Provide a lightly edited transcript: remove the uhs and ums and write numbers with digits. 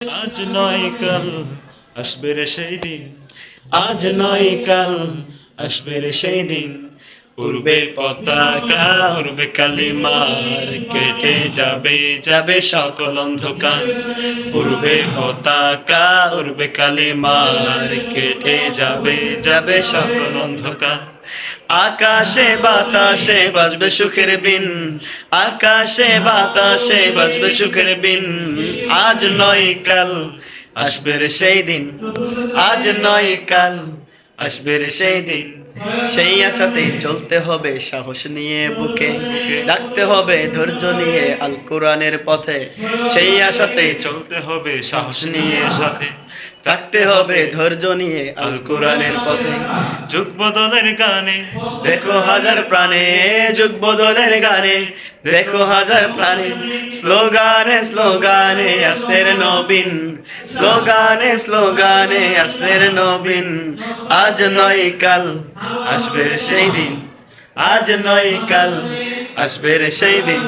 আজ নয় কাল আসবে রে সেই দিন, আজ নয় কাল আসবে রে সেই দিন, উড়বে পতাকা উড়বে কালিমার, কেটে যাবে যাবে সকল অন্ধকার। উড়বে পতাকা উড়বে কালিমার, কেটে যাবে যাবে সকল অন্ধকার। আকাশে বাতাসে বাজবে সুখের বিন, আকাশে বাতাসে বাজবে সুখের বিন। আজ নয় কাল আসবে রে সেই দিন, আজ নয় কাল আসবে রে সেই দিন। সেই আশাতে চলতে হবে সাহস নিয়ে বুকে, রাখতে হবে ধৈর্য নিয়ে আল কোরআনের পথে। সেই আশাতে চলতে হবে সাহস নিয়ে সাথে, রাখতে হবে ধৈর্য নিয়ে আল কোরআনের পথে। যুগ বদলের গানে দেখো হাজার প্রাণে, যুগ বদলের গানে দেখো হাজার প্রাণে। স্লোগানে স্লোগানে আসের নবীন, স্লোগানে স্লোগানে আসের নবীন। আজ নয় কাল আসবে সেই দিন, আজ নয় কাল আসবে সেই দিন।